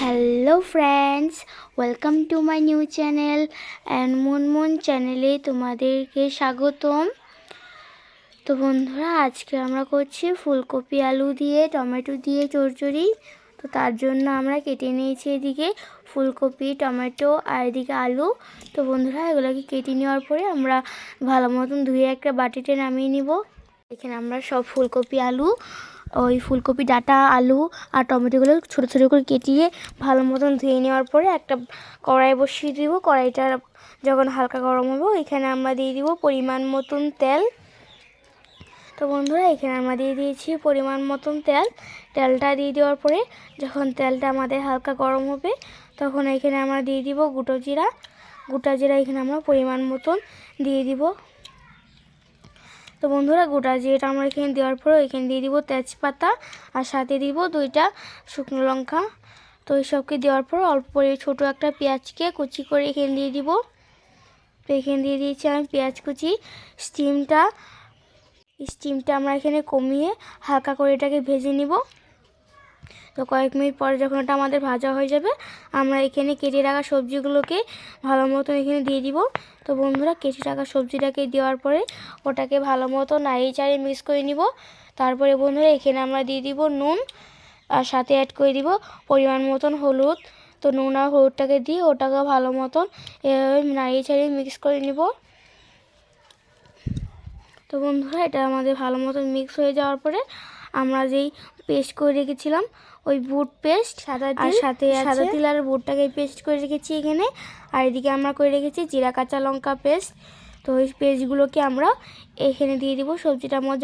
Hello friends, welcome to my new channel and Munmun চ্যানেলে তোমাদেরকে স্বাগতম। তো বন্ধুরা, আজকে আমরা করছি ফুলকপি আলু দিয়ে টমেটো দিয়ে চচ্চড়ি। তো তার জন্য আমরা কেটে নিয়েছি এদিকে ফুলকপি, টমেটো আর এদিকে আলু। তো বন্ধুরা, এগুলোকে কেটে নেওয়ার পরে আমরা ভালো মতন ধুয়ে একটা বাটিতে নামিয়ে নিব। এখানে আমরা সব ফুলকপি, আলু, ওই ফুলকপি ডাঁটা, আলু আর টমেটোগুলো ছোটো ছোটো করে কেটিয়ে ভালো মতন ধুয়ে নেওয়ার পরে একটা কড়াই বসিয়ে দিব। কড়াইটা যখন হালকা গরম হবে এখানে আমরা দিয়ে দিব পরিমাণ মতন তেল। তো বন্ধুরা, এখানে আমরা দিয়ে দিয়েছি পরিমাণ মতন তেল। তেলটা দিয়ে দেওয়ার পরে যখন তেলটা আমাদের হালকা গরম হবে তখন এখানে আমরা দিয়ে দিব গোটা জিরা এখানে আমরা পরিমাণ মতন দিয়ে দিব। তো বন্ধুরা, গোটা জিরাটা আমরা এখানে দেওয়ার পরে এখানে দিয়ে দিব তেজপাতা আর সাথে দিব 2টা শুকনো লঙ্কা। তো এইসবকে দেওয়ার পর অল্প করে ছোটো একটা পেঁয়াজকে কুচি করে এখানে দিয়ে দিব। তো এখানে দিয়ে দিয়েছি আমি পেঁয়াজ কুচি। স্টিমটা আমরা এখানে কমিয়ে হালকা করে এটাকে ভেজে নিব। তো কয়েক মিনিট পরে যখন এটা আমাদের ভাজা হয়ে যাবে আমরা এখানে কেটে রাখা সবজিগুলোকে ভালো মতন এখানে দিয়ে দিব। তো বন্ধুরা, কেটে রাখা সবজিটাকে দেওয়ার পরে ওটাকে ভালো মতো নাড়িয়ে চাড়িয়ে মিক্স করে নিব। তারপরে বন্ধুরা, এখানে আমরা দিয়ে দিব নুন আর সাথে অ্যাড করে দিব পরিমাণ মতন হলুদ। তো নুন আর হলুদটাকে দিয়ে ওটাকে ভালো মতন এভাবে নাড়িয়ে চাড়িয়ে মিক্স করে নিব। তো বন্ধুরা, এটা আমাদের ভালো মতন মিক্স হয়ে যাওয়ার পরে আমরা যেই পেস্ট করে রেখেছিলাম ওই বুট পেস্ট আর সাথে সাদা তিল আর বুটটাকে পেস্ট করে রেখেছি এখানে। আর এদিকে আমরা করে রেখেছি জিরা কাঁচা লঙ্কা পেস্ট। তো ওই পেস্টগুলোকে আমরা এখানে দিয়ে দিব।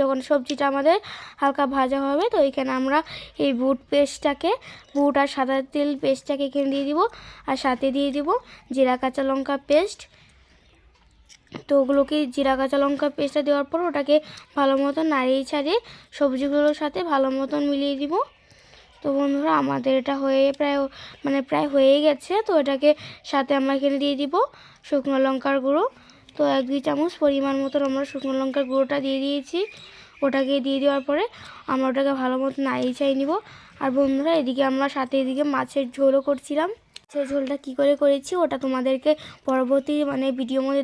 যখন সবজিটা আমাদের হালকা ভাজা হবে তো এখানে আমরা এই বুট আর সাদা তিল পেস্টটাকে এখানে দিয়ে দিব আর সাথে দিয়ে দিব জিরা কাঁচা লঙ্কা পেস্ট। তো ওগুলোকে জিরা কাঁচা লঙ্কা পেস্টটা দেওয়ার পর ওটাকে ভালো মতন নাড়িয়ে ছাড়িয়ে সবজিগুলোর সাথে ভালো মতন মিলিয়ে দিব। তো বন্ধুরা, আমাদের এটা প্রায় হয়ে গেছে। তো এটাকে সাথে আমরা এখানে দিয়ে দিব শুকনো লঙ্কার গুঁড়ো। তো 1-2 চামচ পরিমাণ মতন আমরা শুকনো লঙ্কার গুঁড়োটা দিয়ে দিয়েছি। ওটাকে দিয়ে দেওয়ার পরে আমরা ওটাকে ভালো মতন নাড়িয়ে চাই নিব। আর বন্ধুরা, এদিকে আমরা সাথে এদিকে মাছের ঝোলও করছিলাম। সেই ঝোলটা কী করে করেছি ওটা তোমাদেরকে পরবর্তী ভিডিওর মধ্যে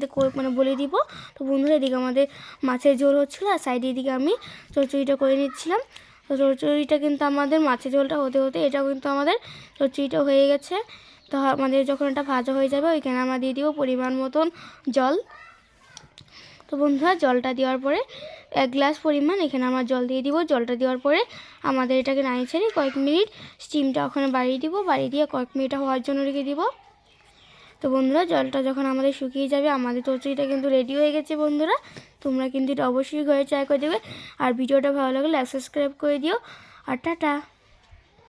বলে দিব। তো বন্ধুরা, এদিকে আমাদের মাছের ঝোল হচ্ছিলো আর সাইডে এদিকে আমি চচ্চড়িটা করে নিচ্ছিলাম। তো চচ্চড়িটা কিন্তু আমাদের মাছের ঝোলটা হতে হতে এটাও কিন্তু আমাদের চচ্চড়িটা হয়ে গেছে। তো আমাদের যখন এটা ভাজা হয়ে যাবে ওইখানে আমরা দিয়ে দিব পরিমাণ মতন জল। তো বন্ধুরা, জলটা দেওয়ার পরে 1 গ্লাস পরিমাণ এখানে আমরা জল দিয়ে দিব। জলটা দেওয়ার পরে আমাদের এটাকে নাড়িয়ে ছেড়ে কয়েক মিনিট স্টিমটা ওখানে বাড়িয়ে দিব। বাড়িয়ে দিয়ে কয়েক মিনিট হওয়ার জন্য রেখে দিব। তো বন্ধুরা, জলটা যখন আমাদের শুকিয়ে যাবে আমাদের চচ্চড়িটা কিন্তু রেডি হয়ে গেছে। বন্ধুরা, তোমরা কিন্তু এটা অবশ্যই ঘরে ট্রাই করে দেবে। আর ভিডিওটা ভালো লাগলে সাবস্ক্রাইব করে দিও। আর টাটা।